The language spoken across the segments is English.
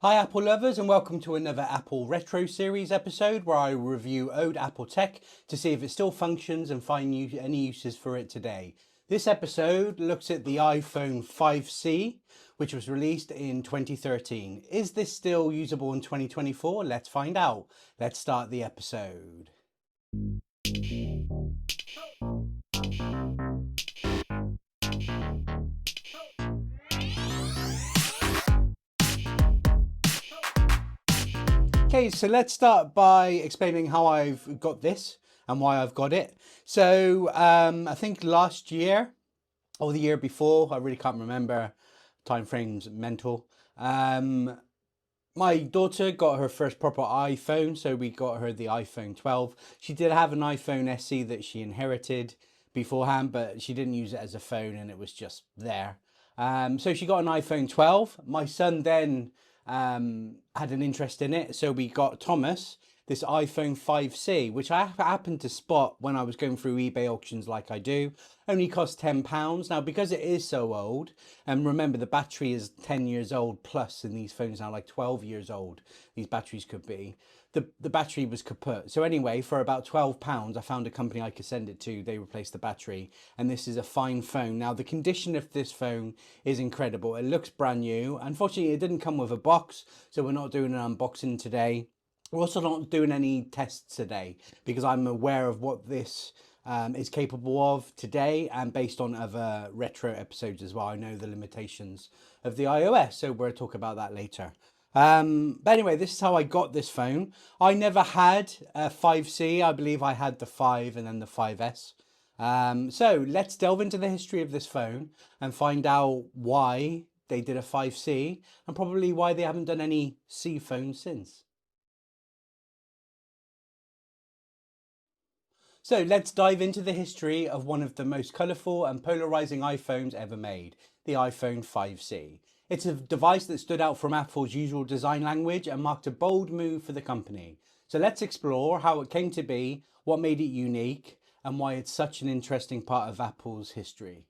Hi Apple lovers, and welcome to another Apple Retro Series episode where I review old Apple tech to see if it still functions and find any uses for it today. This episode looks at the iPhone 5C, which was released in 2013. Is this still usable in 2024? Let's find out. Let's start the episode. Okay, so let's start by explaining how I've got this and why I've got it. So I think last year or the year before, I really can't remember, time frames mental. My daughter got her first proper iPhone, so we got her the iPhone 12. She did have an iPhone SE that she inherited beforehand, but she didn't use it as a phone and it was just there. So she got an iPhone 12. My son then had an interest in it, so we got Thomas this iPhone 5C, which I happened to spot when I was going through eBay auctions like I do. Only cost £10. Now, because it is so old, and remember the battery is 10 years old plus in these phones now, like 12 years old, these batteries could be. The battery was kaput. So anyway, for about £12, I found a company I could send it to. They replaced the battery, and this is a fine phone. Now, the condition of this phone is incredible. It looks brand new. Unfortunately, it didn't come with a box, so we're not doing an unboxing today. We're also not doing any tests today because I'm aware of what this is capable of today, and based on other retro episodes as well. I know the limitations of the iOS, so we'll talk about that later. But anyway, this is how I got this phone. I never had a 5C. I believe I had the 5 and then the 5S. So let's delve into the history of this phone and find out why they did a 5C and probably why they haven't done any C phones since. So let's dive into the history of one of the most colourful and polarising iPhones ever made, the iPhone 5C. It's a device that stood out from Apple's usual design language and marked a bold move for the company. So let's explore how it came to be, what made it unique, and why it's such an interesting part of Apple's history.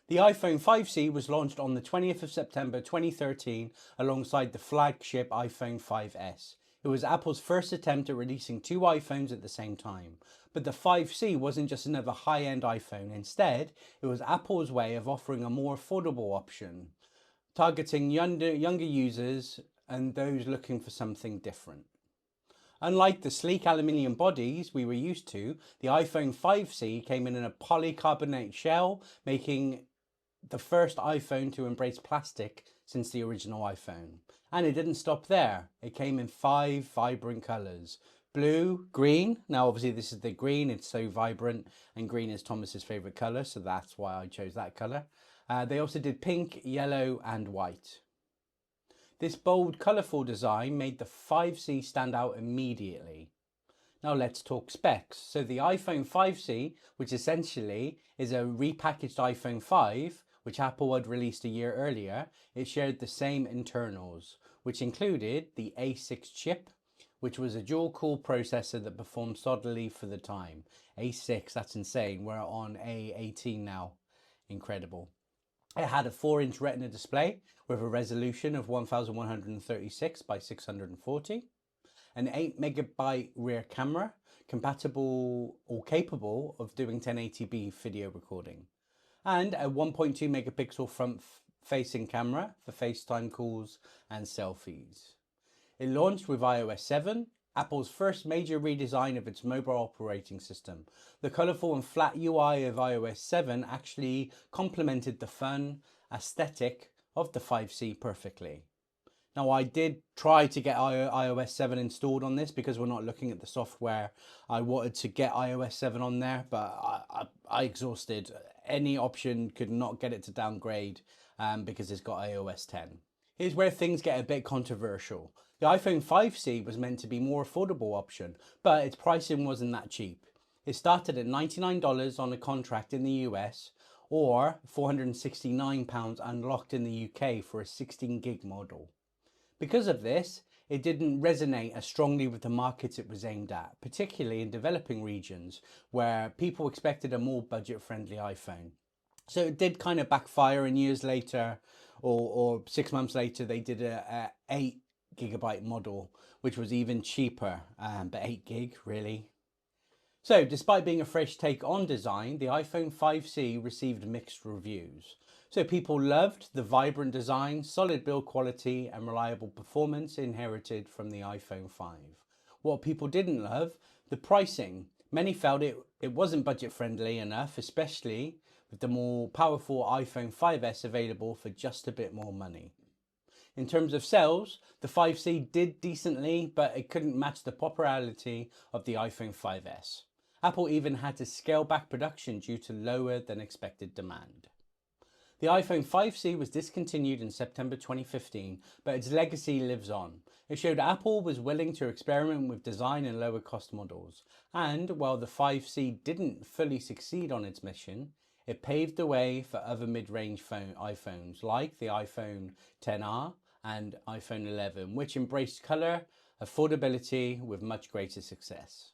The iPhone 5C was launched on the 20th of September 2013 alongside the flagship iPhone 5S. It was Apple's first attempt at releasing two iPhones at the same time. But the 5C wasn't just another high-end iPhone. Instead, it was Apple's way of offering a more affordable option, targeting younger users and those looking for something different. Unlike the sleek aluminium bodies we were used to, the iPhone 5C came in a polycarbonate shell, making the first iPhone to embrace plastic since the original iPhone. And it didn't stop there. It came in 5 vibrant colours. Blue, green. Now obviously this is the green, it's so vibrant, and green is Thomas's favourite colour, so that's why I chose that colour. They also did pink, yellow and white. This bold, colourful design made the 5C stand out immediately. Now let's talk specs. So the iPhone 5C, which essentially is a repackaged iPhone 5, which Apple had released a year earlier, it shared the same internals, which included the A6 chip, which was a dual-core processor that performed solidly for the time. A6, that's insane. We're on A18 now. Incredible. It had a 4-inch Retina display with a resolution of 1136 by 640, an 8 megabyte rear camera, compatible or capable of doing 1080p video recording, and a 1.2 megapixel front facing camera for FaceTime calls and selfies. It launched with iOS 7, Apple's first major redesign of its mobile operating system. The colourful and flat UI of iOS 7 actually complemented the fun aesthetic of the 5C perfectly. Now, I did try to get iOS 7 installed on this because we're not looking at the software. I wanted to get iOS 7 on there, but I exhausted. Any option could not get it to downgrade because it's got iOS 10. Here's where things get a bit controversial. The iPhone 5C was meant to be a more affordable option, but its pricing wasn't that cheap. It started at $99 on a contract in the US or £469 unlocked in the UK for a 16 gig model. Because of this, it didn't resonate as strongly with the markets it was aimed at, particularly in developing regions where people expected a more budget-friendly iPhone. So it did kind of backfire, and years later, or 6 months later, they did a 8 GB model, which was even cheaper, but 8 gig really. So, despite being a fresh take on design, the iPhone 5C received mixed reviews. So, people loved the vibrant design, solid build quality, and reliable performance inherited from the iPhone 5. What people didn't love, the pricing. Many felt it wasn't budget friendly enough, especially with the more powerful iPhone 5S available for just a bit more money. In terms of sales, the 5C did decently, but it couldn't match the popularity of the iPhone 5S. Apple even had to scale back production due to lower than expected demand. The iPhone 5C was discontinued in September 2015, but its legacy lives on. It showed Apple was willing to experiment with design and lower cost models. And while the 5C didn't fully succeed on its mission, it paved the way for other mid-range iPhones like the iPhone XR and iPhone 11, which embraced color, affordability with much greater success.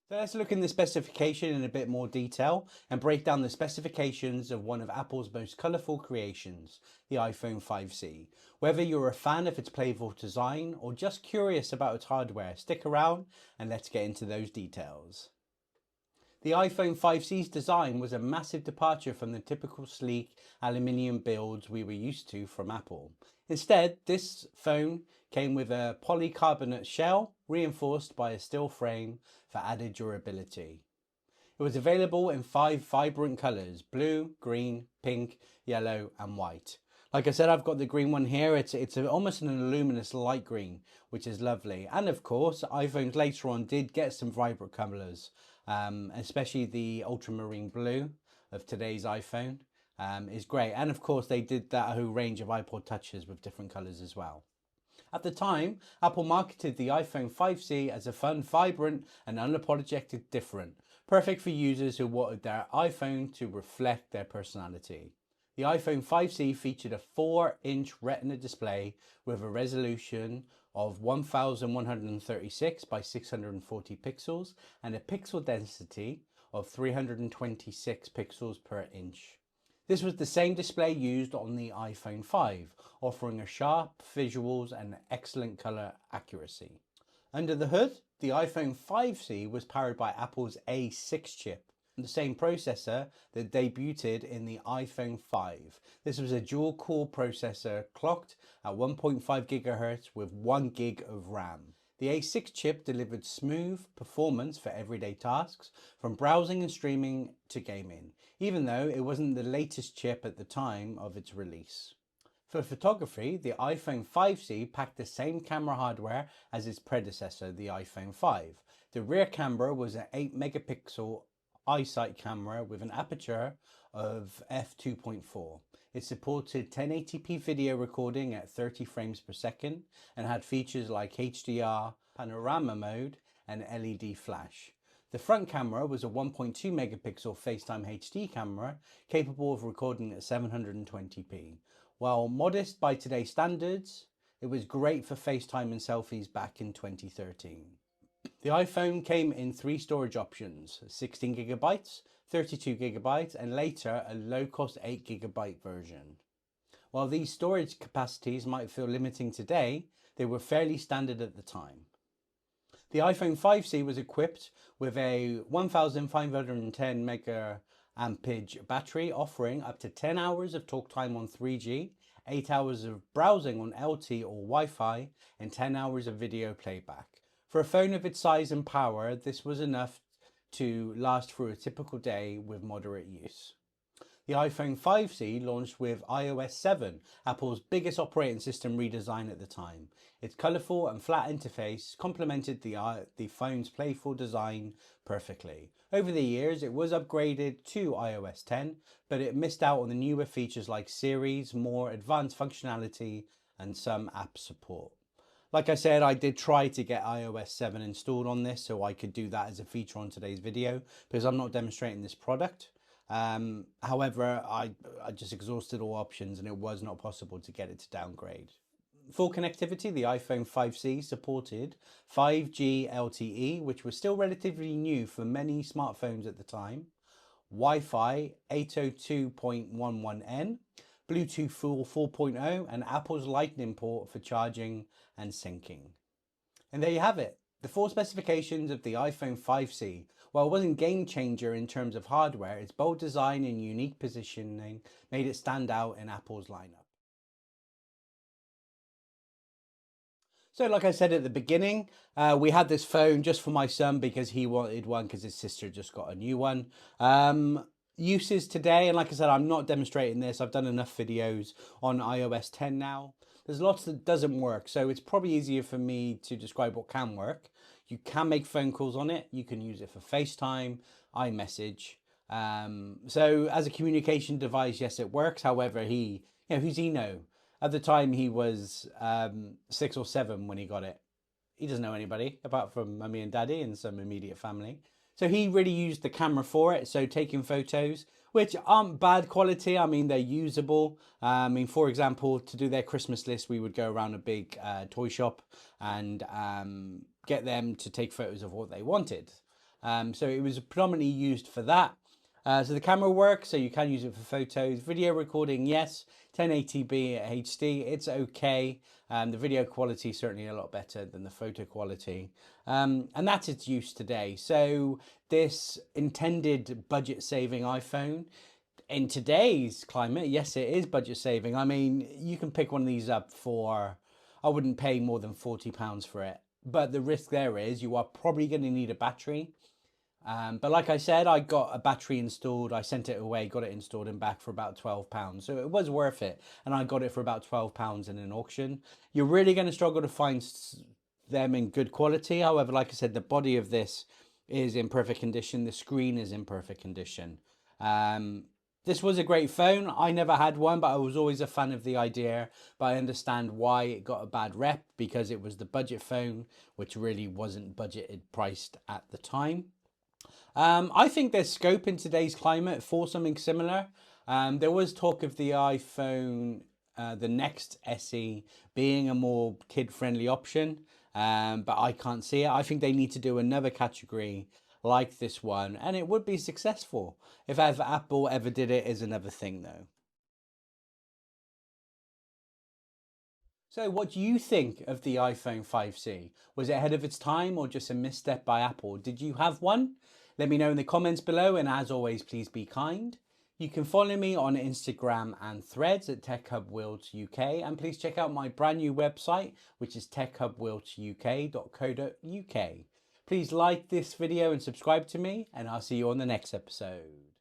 So let's look in the specification in a bit more detail and break down the specifications of one of Apple's most colourful creations, the iPhone 5C. Whether you're a fan of its playful design or just curious about its hardware, stick around and let's get into those details. The iPhone 5C's design was a massive departure from the typical sleek aluminium builds we were used to from Apple. Instead, this phone came with a polycarbonate shell reinforced by a steel frame for added durability. It was available in 5 vibrant colours: blue, green, pink, yellow and white. Like I said, I've got the green one here. It's almost an luminous light green, which is lovely. And of course, iPhones later on did get some vibrant colours, especially the ultramarine blue of today's iPhone is great. And of course, they did that whole range of iPod touches with different colours as well. At the time, Apple marketed the iPhone 5C as a fun, vibrant and unapologetic different, perfect for users who wanted their iPhone to reflect their personality. The iPhone 5C featured a 4-inch Retina display with a resolution of 1136 by 640 pixels and a pixel density of 326 pixels per inch. This was the same display used on the iPhone 5, offering a sharp visuals and excellent color accuracy. Under the hood, the iPhone 5C was powered by Apple's A6 chip, the same processor that debuted in the iPhone 5. This was a dual-core processor clocked at 1.5 GHz with 1 gig of RAM. The A6 chip delivered smooth performance for everyday tasks, from browsing and streaming to gaming, even though it wasn't the latest chip at the time of its release. For photography, the iPhone 5C packed the same camera hardware as its predecessor, the iPhone 5. The rear camera was an 8 megapixel iSight camera with an aperture of f2.4. It supported 1080p video recording at 30 frames per second and had features like HDR, panorama mode and LED flash. The front camera was a 1.2 megapixel FaceTime HD camera capable of recording at 720p. While modest by today's standards, it was great for FaceTime and selfies back in 2013. The iPhone came in 3 storage options: 16 GB, 32 GB, and later a low-cost 8 GB version. While these storage capacities might feel limiting today, they were fairly standard at the time. The iPhone 5C was equipped with a 1510 mAh battery, offering up to 10 hours of talk time on 3G, 8 hours of browsing on LTE or Wi-Fi, and 10 hours of video playback. For a phone of its size and power, this was enough to last through a typical day with moderate use. The iPhone 5C launched with iOS 7, Apple's biggest operating system redesign at the time. Its colourful and flat interface complemented the phone's playful design perfectly. Over the years, it was upgraded to iOS 10, but it missed out on the newer features like Siri's more advanced functionality and some app support. Like I said, I did try to get iOS 7 installed on this so I could do that as a feature on today's video, because I'm not demonstrating this product. However, I just exhausted all options and it was not possible to get it to downgrade. full connectivity, the iPhone 5C supported 5G LTE, which was still relatively new for many smartphones at the time, Wi-Fi 802.11n, Bluetooth 4.0, and Apple's Lightning port for charging and syncing. And there you have it, the full specifications of the iPhone 5C. While it wasn't game changer in terms of hardware, its bold design and unique positioning made it stand out in Apple's lineup. So like I said at the beginning, we had this phone just for my son because he wanted one because his sister just got a new one. Uses today, and like I said, I'm not demonstrating this. I've done enough videos on iOS 10 now. There's lots that doesn't work, so it's probably easier for me to describe what can work. You can make phone calls on it. You can use it for FaceTime, iMessage. So as a communication device, yes, it works. However, who's he know? At the time, he was 6 or 7 when he got it. He doesn't know anybody apart from mummy and daddy and some immediate family. So he really used the camera for it. So taking photos, which aren't bad quality. I mean, they're usable. I mean, for example, to do their Christmas list, we would go around a big toy shop and get them to take photos of what they wanted. So it was predominantly used for that. So the camera works, so you can use it for photos. Video recording, yes. 1080p HD, it's okay. The video quality is certainly a lot better than the photo quality. And that's its use today. So this intended budget saving iPhone, in today's climate, yes, it is budget saving. I mean, you can pick one of these up for, I wouldn't pay more than £40 for it. But the risk there is you are probably going to need a battery. But like I said, I got a battery installed, I sent it away, got it installed and back for about £12. So it was worth it. And I got it for about £12 in an auction. You're really going to struggle to find them in good quality. However, like I said, the body of this is in perfect condition. The screen is in perfect condition. This was a great phone. I never had one, but I was always a fan of the idea. But I understand why it got a bad rep, because it was the budget phone, which really wasn't budgeted priced at the time. I think there's scope in today's climate for something similar. There was talk of the iPhone, the next SE, being a more kid-friendly option, but I can't see it. I think they need to do another category like this one, and it would be successful. If ever Apple ever did it, is another thing though. So what do you think of the iPhone 5C? Was it ahead of its time or just a misstep by Apple? Did you have one? Let me know in the comments below, and as always, please be kind. You can follow me on Instagram and Threads at TechHubWiltsUK, and please check out my brand new website, which is techhubwiltsuk.co.uk. Please like this video and subscribe to me, and I'll see you on the next episode.